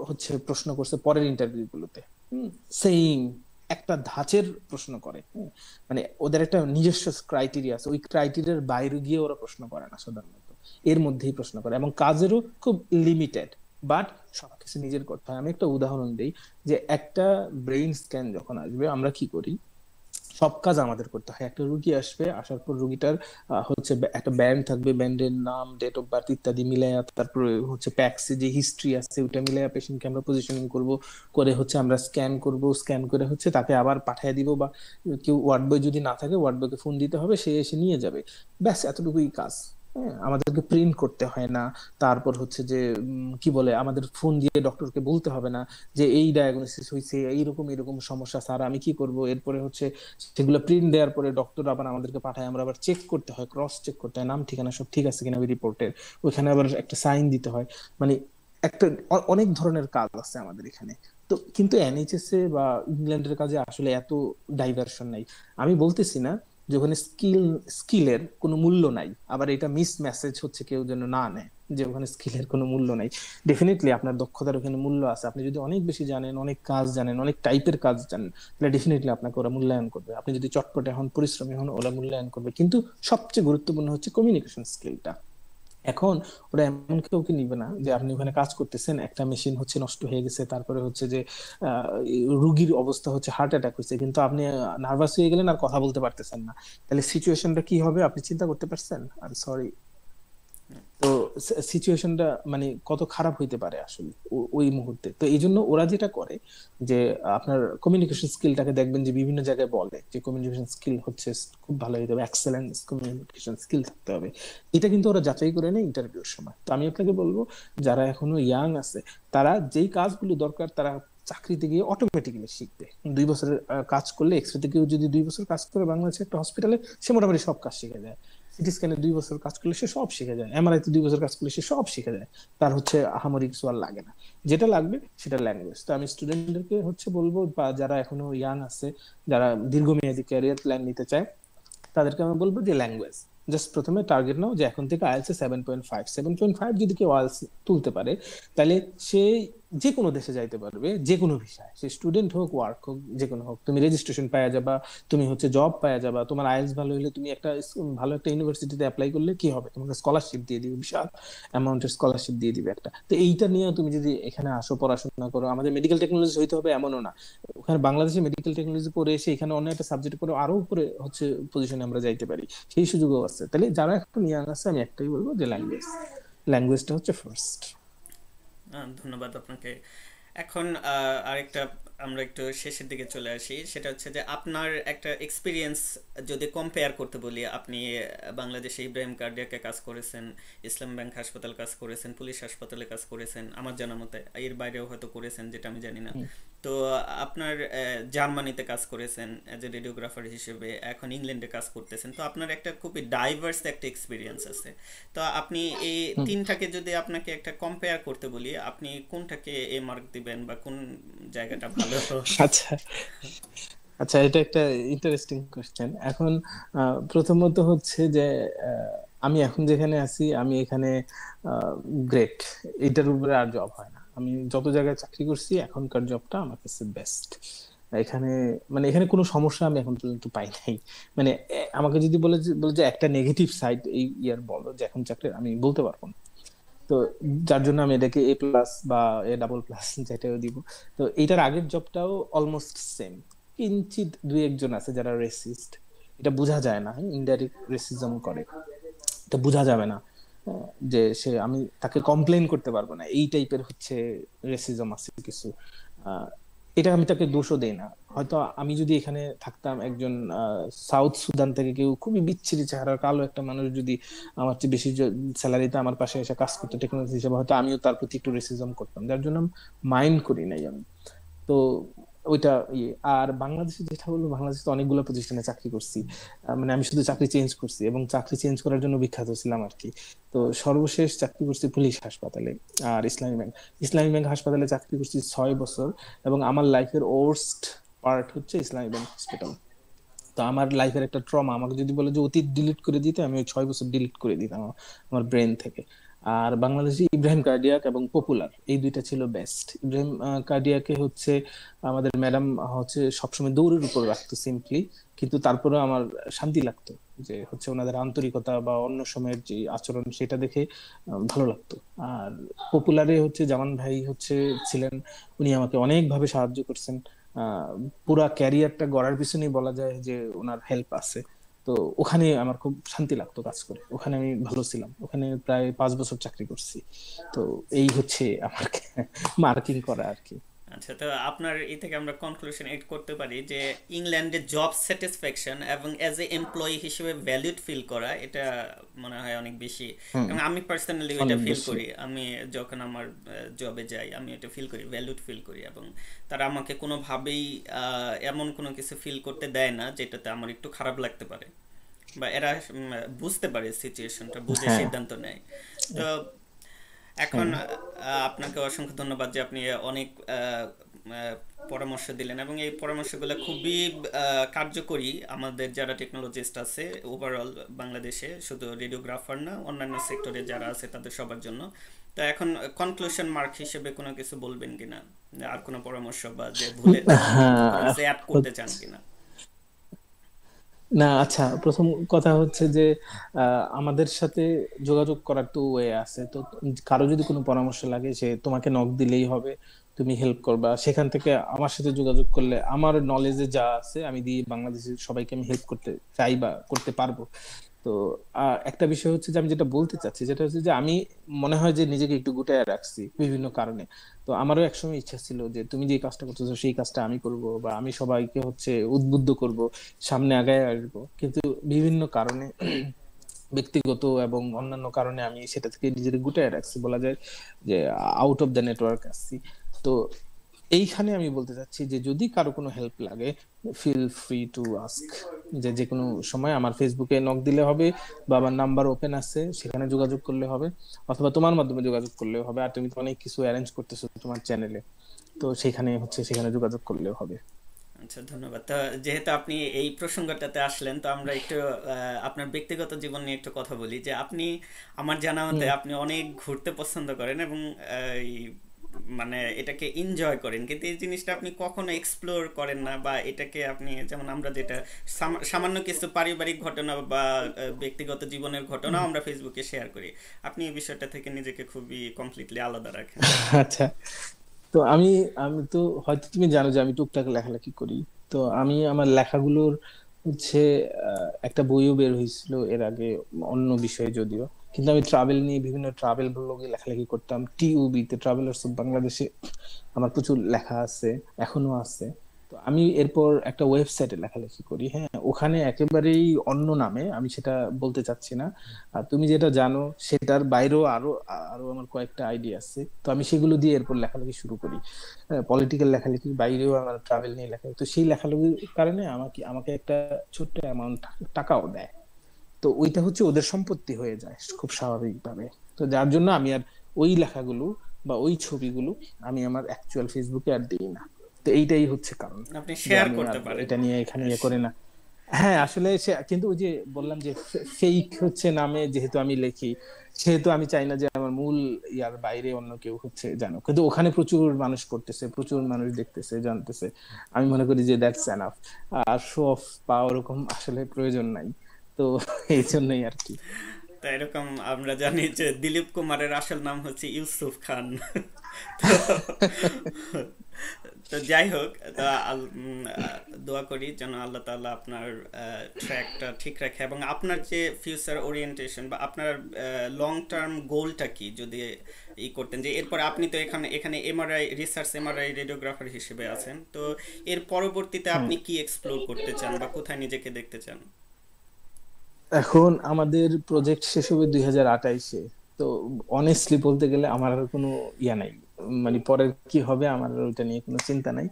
হচ্ছে প্রশ্ন করছে পরের ইন্টারভিউ গুলোতে। সেম একটা ধাঁচের প্রশ্ন করে। মানে ওদের একটা নিজস্ব ক্রাইটেরিয়া আছে, ওই ক্রাইটেরিয়ার বাইরে গিয়ে ওরা প্রশ্ন করে না সাধারণত, এর মধ্যেই প্রশ্ন করে, এবং কাজেরও খুব লিমিটেড। বাট সবকিছু নিজের করতে হয়। আমি একটা উদাহরণ দিই, যে একটা ব্রেইন স্ক্যান যখন আসবে আমরা কি করি, সব কাজ আমাদের করতে হয়। একটা রুগী আসবে, আসার পর রুগীটার হচ্ছে একটা ব্যান্ড থাকবে, ব্যান্ডের নাম, ডেট অফ বার্থ ইত্যাদি মিলাইয়া, তারপরে হচ্ছে প্যাক্সে যে হিস্ট্রি আছে ওটা মিলাইয়া পেশেন্টকে আমরা পজিশনিং করব, করে হচ্ছে আমরা স্ক্যান করব, স্ক্যান করে হচ্ছে তাকে আবার পাঠিয়ে দিব, বা কেউ ওয়ার্ড বয় যদি না থাকে ওয়ার্ড বয়কে ফোন দিতে হবে, সে এসে নিয়ে যাবে। ব্যাস এতটুকুই কাজ। হ্যাঁ, আমাদেরকে প্রিন্ট করতে হয় না। তারপর হচ্ছে যে কি বলে, আমাদের ফোন দিয়ে ডক্টরকে বলতে হবে না যে এই ডায়াগনোসিস হয়েছে, এইরকম এরকম সমস্যা স্যার, আমি কি করব। এরপরে হচ্ছে সেগুলো প্রিন্ট দেওয়ার পরে ডক্টর আবার আমাদেরকে পাঠায়, আমরা আবার চেক করতে হয়, ক্রস চেক করতে হয় নাম ঠিকানা সব ঠিক আছে কিনা ওই রিপোর্টের, ওইখানে আবার একটা সাইন দিতে হয়। মানে একটা অনেক ধরনের কাজ আছে আমাদের এখানে। তো কিন্তু এনএইচএস এ বা ইংল্যান্ডের কাজে আসলে এত ডাইভারশন নাই। আমি বলতেছি না যে ওখানে স্কিলের কোনো মূল্য নাই, আবার এটা মিস মেসেজ হচ্ছে কেউ যেন না নেয় যে ওখানে স্কিলের কোনো মূল্য নাই। ডেফিনেটলি আপনার দক্ষতার ওখানে মূল্য আছে। আপনি যদি অনেক বেশি জানেন, অনেক কাজ জানেন, অনেক টাইপের কাজ জানেন, তাহলে ডেফিনেটলি আপনাকে ওরা মূল্যায়ন করবে। আপনি যদি চটপটে হন, পরিশ্রমী হন, ওরা মূল্যায়ন করবে। কিন্তু সবচেয়ে গুরুত্বপূর্ণ হচ্ছে কমিউনিকেশন স্কিলটা। এখন ওরা এমন কেউ কি নিবে না যে আপনি ওখানে কাজ করতেছেন, একটা মেশিন হচ্ছে নষ্ট হয়ে গেছে, তারপরে হচ্ছে যে রুগীর অবস্থা হচ্ছে হার্ট অ্যাটাক হয়েছে, কিন্তু আপনি নার্ভাস হয়ে গেলেন আর কথা বলতে পারতেছেন না। তাহলে সিচুয়েশনটা কি হবে আপনি চিন্তা করতে পারছেন? I am sorry. তো সিচুয়েশনটা মানে কত খারাপ হইতে পারে আসলে ওই মুহূর্তে। তো এই জন্য ওরা যেটা করে যে আপনার কমিউনিকেশন স্কিলটাকে দেখবেন যে বিভিন্ন জায়গায় বলে যে কমিউনিকেশন স্কিল হচ্ছে খুব ভালো হইতে হবে, এক্সেলেন্ট কমিউনিকেশন স্কিল থাকতে হবে। এটা কিন্তু ওরা যাচাই করে নেয় ইন্টারভিউর সময়। তো আমি আপনাকে বলবো, যারা এখনো ইয়াং আছে, তারা যেই কাজগুলো দরকার তারা চাকরিতে গিয়ে অটোমেটিক্যালি শিখবে। 2 বছরের কাজ করলে, এক্সরেতে কেউ যদি 2 বছর কাজ করে বাংলাদেশের একটা হসপিটালে, সে মোটামুটি সব কাজ শিখে যায়। সিটি স্ক্যানে 2 বছর কাজ করলে সে সব শিখে যায়, এমআরআই তে 2 বছর কাজ করলে সে সব শিখে যায়। তার হচ্ছে আহামরি কিছু আর লাগে না। যেটা লাগবে সেটা ল্যাঙ্গুয়েজ। তো আমি স্টুডেন্টদেরকে হচ্ছে বলবো, বা যারা এখনো ইয়াং আছে, যারা দীর্ঘমেয়াদী ক্যারিয়ার প্ল্যান নিতে চায়, তাদেরকে আমি বলবো যে ল্যাঙ্গুয়েজ জাস্ট প্রথমে টার্গেট নাও, যে এখন থেকে আইএলটিএস 7.5, 7.5 যদি কেউ আইএলটিএস তুলতে পারে, তাহলে সে যে কোনো দেশে যাইতে পারবে, যে কোনো ভিসায়, সে স্টুডেন্ট হোক, ওয়ার্ক হোক, যে কোনো হোক। তুমি রেজিস্ট্রেশন পাওয়া যাবা, তুমি হচ্ছে জব পাওয়া যাবা। তোমার আইএলটিএস ভালো হলে তুমি একটা ভালো একটা ইউনিভার্সিটিতে অ্যাপ্লাই করলে কি হবে, তোমাকে স্কলারশিপ দিয়ে দিবে, বিশাল অ্যামাউন্টের স্কলারশিপ দিয়ে দিবে একটা। তো এইটা নিয়ে তুমি যদি এখানে আসো, পড়াশোনা করো, আমাদের মেডিকেল টেকনোলজি হইতে হবে এমনও না। ওখানে বাংলাদেশে মেডিকেল টেকনোলজি পড়ে এসে এখানে অন্য একটা সাবজেক্ট পড়ে আরো উপরে হচ্ছে পজিশনে আমরা যাইতে পারি, সেই সুযোগও আছে। তাহলে যারা এখন ইয়াং আছে, আমি একটাই বলবো যে ল্যাঙ্গুয়েজটা হচ্ছে ফার্স্ট। ধন্যবাদ আপনাকে। এখন আরেকটা, আমরা একটু শেষের দিকে চলে আসি। সেটা হচ্ছে যে আপনার একটা এক্সপিরিয়েন্স যদি কম্পেয়ার করতে বলি, আপনি বাংলাদেশে ইব্রাহিম কার্ডিয়াকে কাজ করেছেন, ইসলাম ব্যাংক হাসপাতাল কাজ করেছেন, পুলিশ হাসপাতালে কাজ করেছেন, আমার জানা মতে এর বাইরেও হয়তো করেছেন যেটা আমি জানি না। তো আপনার জার্মানিতে কাজ করেছেন অ্যাজ এ রেডিওগ্রাফার হিসেবে, এখন ইংল্যান্ডে কাজ করতেছেন। তো আপনার একটা খুবই ডাইভার্স একটা এক্সপিরিয়েন্স আছে। তো আপনি এই তিনটাকে যদি আপনাকে একটা কম্পেয়ার করতে বলি, আপনি কোনটাকে এ মার্ক দিবেন বা কোন জায়গাটা ভালো? আচ্ছা, আচ্ছা, এটা একটা ইন্টারেস্টিং কোশ্চেন। এখন প্রথমত হচ্ছে যে আমি এখন যেখানে আছি, আমি এখানে গ্রেট, এটার উপরে আর জব হয় না। আমি যত জায়গায় চাকরি করছি, এখনকার জবটা আমার কাছে বেস্ট। এখানে মানে এখানে কোনো সমস্যা আমি এখন পর্যন্ত পাই নাই। মানে আমাকে যদি বলে যে একটা নেগেটিভ সাইড এই ইয়ার বলো যে এখন চাকরি, আমি বলতে পারবো না। তো যার জন্য আমি এটাকে A+ বা A++ যেটাও দিব। তো এইটার আগের জবটাও অলমোস্ট সেম। কিঞ্চিত দুই একজন আছে যারা রেসিস্ট, এটা বোঝা যায় না, ইনডাইরেক্ট রেসিজম করে, এটা বোঝা যাবে না যে সে, আমি তাকে কমপ্লেন করতে পারবো না, এই টাইপের হচ্ছে রেসিজম আছে কিছু। আহ, এটা আমি তাকে দোষও দেই না। হয়তো আমি যদি এখানে থাকতাম, একজন সাউথ সুদান থেকে কেউ খুবই বিচ্ছিরি চেহারার কালো একটা মানুষ যদি আমার চেয়ে বেশি স্যালারিতে আমার পাশে এসে কাজ করতে টেকনোলজি হিসেবে, হয়তো আমিও তার প্রতি একটু রেসিজম করতাম, যার জন্য মাইন্ড করি নাই আমি। তো ওইটা ইয়ে। আর বাংলাদেশে যেটা হলো, বাংলাদেশে তো অনেকগুলো প্রতিষ্ঠানে চাকরি করছি। মানে আমি শুধু চাকরি চেঞ্জ করছি, এবং চাকরি চেঞ্জ করার জন্য বিখ্যাত ছিলাম আর কি। তো সর্বশেষ চাকরি করছি পুলিশ হাসপাতালে আর ইসলামী ব্যাংক হাসপাতালে চাকরি করছি 6 বছর। এবং আমার লাইফের ওর্স্ট পার্ট হচ্ছে ইসলামী ব্যাংক হসপিটাল। তো আমার লাইফের একটা ট্রমা, আমাকে যদি বলে যে অতীত ডিলিট করে দিতে, আমি ওই 6 বছর ডিলিট করে দিতাম আমার ব্রেন থেকে। আর বাংলাদেশে ইব্রাহিম কার্ডিয়াক এবং পপুলার, এই দুইটা ছিল বেস্ট। ইব্রাহিম কার্ডিয়াকে হচ্ছে আমাদের ম্যাডাম হচ্ছে সবসময় দৌড়ের উপর রাখতো সিম্পলি, কিন্তু তারপরে আমার শান্তি লাগতো যে হচ্ছে ওনাদের আন্তরিকতা বা অন্য সময়ের যে আচরণ, সেটা দেখে ভালো লাগতো। আর পপুলারে হচ্ছে জামান ভাই হচ্ছে ছিলেন, উনি আমাকে অনেক ভাবে সাহায্য করছেন। আহ পুরা ক্যারিয়ারটা গড়ার পিছনেই বলা যায় যে ওনার হেল্প আছে। তো ওখানে আমার খুব শান্তি লাগতো কাজ করে, ওখানে আমি ভালো ছিলাম, ওখানে প্রায় 5 বছর চাকরি করছি। তো এই হচ্ছে আমার মার্কিং করা আর কি। আচ্ছা, তো আপনার এই থেকে আমরা কনক্লুশন এড করতে পারি যে ইংল্যান্ডে জব স্যাটিসফ্যাকশন এবং অ্যাজ এ এমপ্লয়ি হিসেবে ভ্যালিড ফিল করা এটা মনে হয় অনেক বেশি। হুম। এবং আমি পার্সোনালি এটা অনেক ফিল বেশি। করি, আমি যখন আমার জবে যাই আমি এটা ফিল করি, ভ্যালিড ফিল করি। এবং তারা আমাকে কোনোভাবেই এমন কোনো কিছু ফিল করতে দেয় না যেটাতে আমার একটু খারাপ লাগতে পারে, বা এরা বুঝতে পারে সিচুয়েশনটা, বুঝে হ্যাঁ। সিদ্ধান্ত নেয়। তো এখন হ্যাঁ। আপনাকে অসংখ্য ধন্যবাদ যে আপনি অনেক আহ, পরামর্শ দিলেন, এবং এই পরামর্শগুলো খুবই কার্যকরী আমাদের যারা টেকনোলজিস্ট আছে ওভারঅল বাংলাদেশে, শুধু রেডিওগ্রাফার না, অন্যান্য সেক্টরে যারা আছে তাদের সবার জন্য। তো এখন কনক্লুশন মার্ক হিসেবে কোনো কিছু বলবেন কিনা, আর কোনো পরামর্শ, বা যে ভুলে কোনো হ্যাঁ। কিছু অ্যাড করতে চান কিনা? না, আচ্ছা, প্রথম কথা হচ্ছে যে আমাদের সাথে যোগাযোগ করার তো ওয়ে আছে। তো কারো যদি কোনো পরামর্শ লাগে, সে তোমাকে নক দিলেই হবে, তুমি হেল্প করবা। সেখান থেকে আমার সাথে যোগাযোগ করলে আমার নলেজে যা আছে আমি দিয়ে বাংলাদেশের সবাইকে আমি হেল্প করতে চাই বা করতে পারবো। তো একটা বিষয় হচ্ছে যে আমি যেটা বলতে চাচ্ছি, যেটা হচ্ছে যে আমি মনে হয় যে নিজেকে একটু গুটায় রাখছি বিভিন্ন কারণে। তো আমারও একসময় ইচ্ছা ছিল যে তুমি যে কাজটা করতেছো সেই কাজটা আমি করব, বা আমি সবাইকে হচ্ছে উদ্বুদ্ধ করব, সামনে আগায় আসবো। কিন্তু বিভিন্ন কারণে, ব্যক্তিগত এবং অন্যান্য কারণে আমি সেটা থেকে নিজেকে গুটায় রাখছি, বলা যায় যে আউট অফ দ্য নেটওয়ার্ক আসছি। তো এইখানে আমি বলতে চাচ্ছি যে যদি কারো কোনো হেল্প লাগে, ফিল ফ্রি টু আস্ক। যে যে কোনো সময় আমার ফেসবুকে নক দিলে হবে, বা আমার নাম্বার ওপেন আছে, সেখানে যোগাযোগ করলে হবে, অথবা তোমার মাধ্যমে যোগাযোগ করলেও হবে। আর তুমি তো অনেক কিছু অ্যারেঞ্জ করতেছো তোমার চ্যানেলে, তো সেখানে হচ্ছে সেখানে যোগাযোগ করলেও হবে। আচ্ছা, ধন্যবাদ। তো যেহেতু আপনি এই প্রসঙ্গটাতে আসলেন, তো আমরা একটু আপনার ব্যক্তিগত জীবন নিয়ে একটু কথা বলি। যে আপনি, আমার জানা মতে হুম। আপনি অনেক ঘুরতে পছন্দ করেন, এবং এই মানে এটাকে এনজয় করেন, কিন্তু এই জিনিসটা আপনি কখনো এক্সপ্লোর করেন না, বা এটাকে আপনি, যেমন আমরা যেটা সামান্য কিছু পারিবারিক ঘটনা বা ব্যক্তিগত জীবনের ঘটনা আমরা ফেসবুকে শেয়ার করি, আপনি এই বিষয়টা থেকে নিজেকে খুবই কমপ্লিটলি আলাদা রাখেন। আচ্ছা, তো আমি আমি তো হয়তো তুমি জানো যে আমি টুকটাক লেখালেখি করি। তো আমি আমার লেখাগুলোর হচ্ছে একটা বইও বের হয়েছিল এর আগে, অন্য বিষয়ে যদিও। কিন্তু আমি ট্রাভেল নিয়ে বিভিন্ন ট্রাভেল ব্লগে লেখালেখি করতাম, টিউবি তে, ট্রাভেলার্স অফ বাংলাদেশে আমার প্রচুর লেখা আছে, এখনো আছে। তো আমি এরপর একটা ওয়েবসাইটে লেখালেখি করি, হ্যাঁ, ওখানে একেবারেই অন্য নামে, আমি সেটা বলতে চাচ্ছি না। আর তুমি যেটা জানো সেটার বাইরেও আরো আরো আমার কয়েকটা আইডিয়া আছে, তো আমি সেগুলো দিয়ে এরপর লেখালেখি শুরু করি। পলিটিক্যাল লেখালেখির বাইরেও আমার ট্রাভেল নিয়ে লেখা, তো সেই লেখালেখির কারণে আমাকে আমাকে একটা ছোট্ট অ্যামাউন্ট টাকাও দেয়। তো ওইটা হচ্ছে ওদের সম্পত্তি হয়ে যায় খুব স্বাভাবিকভাবে। তো যার জন্য আমি আর ওই লেখাগুলো বা ওই ছবিগুলো আমি আমার অ্যাকচুয়াল ফেসবুকে আর দিই না। তো এইটাই হচ্ছে কারণ আপনি যে শেয়ার আমি আর করতে পারেন। এটা নিয়ে এখানে ইয়ে করে না। হ্যাঁ, আসলে সে কিন্তু ওই যে বললাম যে ফেক হচ্ছে নামে যেহেতু আমি লিখি, সেহেতু আমি চাই না যে আমার মূল ইয়ার বাইরে অন্য কেউ হচ্ছে জানো। কিন্তু ওখানে প্রচুর মানুষ করতেছে, প্রচুর মানুষ দেখতেছে, জানতেছে। আমি মনে করি যে দ্যাটস এনাফ। আর শো অফ বা ওরকম আসলে প্রয়োজন নাই। তো এই জন্যই আর কি। তো এরকম আমরা জানি যে দিলীপ কুমারের আসল নাম হচ্ছে ইউসুফ খান। তো তো যাই হোক, তো দোয়া করি যেন আল্লাহ তাআলা আপনার ট্র্যাকটা ঠিক রাখে, এবং আপনার যে ফিউচার ওরিয়েন্টেশন বা আপনার লং টার্ম গোলটা কি, যদি ই করতেন যে এরপর আপনি তো এখানে এখানে এমআরআই রিসার্চ, এমআরআই রেডিওগ্রাফার হিসেবে আছেন, তো এর পরবর্তীতে হুম। আপনি কি এক্সপ্লোর করতে চান বা কোথায় নিজেকে দেখতে চান? এখন আমাদের প্রজেক্ট শেষ হবে 2028-এ। তো অনেস্টলি বলতে গেলে আমার আর কোনো ইয়া নাই, মানে পরের কি হবে আমার আর ওইটা নিয়ে কোনো চিন্তা নাই।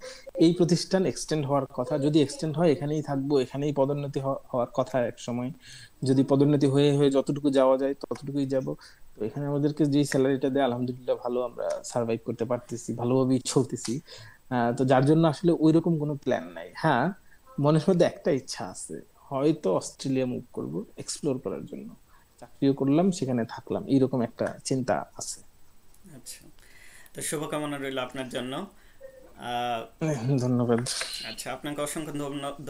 এই প্রতিষ্ঠান এক্সটেন্ড হওয়ার কথা, যদি এক্সটেন্ড হয় এখানেই থাকবো, এখানেই পদোন্নতি হওয়ার কথা এক সময়। যদি পদোন্নতি হয়ে হয়ে যতটুকু যাওয়া যায় ততটুকুই যাব। তো এখানে আমাদেরকে যে স্যালারিটা দেয় আলহামদুলিল্লাহ ভালো, আমরা সার্ভাইভ করতে পারতেছি, ভালোভাবেই চলতেছি। তো যার জন্য আসলে ওইরকম কোনো প্ল্যান নাই। হ্যাঁ, মনের মধ্যে একটা ইচ্ছা আছে, হয়তো অস্ট্রেলিয়া মুভ করব এক্সপ্লোর করার জন্য, চাকরিও করলাম সেখানে থাকলাম, এইরকম একটা চিন্তা আছে। আচ্ছা, তো শুভকামনা রইল আপনার জন্য। আহ, ধন্যবাদ। আচ্ছা, আপনাকে অসংখ্য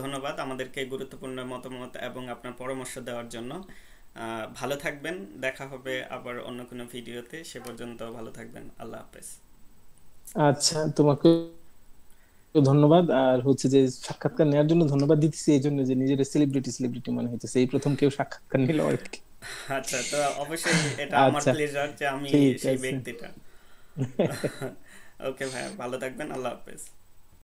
ধন্যবাদ আমাদেরকে গুরুত্বপূর্ণ মতামত এবং আপনার পরামর্শ দেওয়ার জন্য। ভালো থাকবেন, দেখা হবে আবার অন্য কোনো ভিডিওতে। সে পর্যন্ত ভালো থাকবেন, আল্লাহ হাফেজ। আচ্ছা, তোমাকে ধন্যবাদ। আর হচ্ছে যে সাক্ষাৎকার নেওয়ার জন্য ধন্যবাদ দিতেছি এই জন্য যে নিজের সেলিব্রিটি সেলিব্রিটি মনে হইতেছে, এই প্রথম কেউ সাক্ষাৎকার নিল আর কি। আচ্ছা, তো অবশ্যই এটা আমার আচ্ছা, প্লেজার যে আমি ঠিক সেই আছে। ব্যক্তিটা। ওকে ভাইয়া, ভালো থাকবেন, আল্লাহ হাফেজ।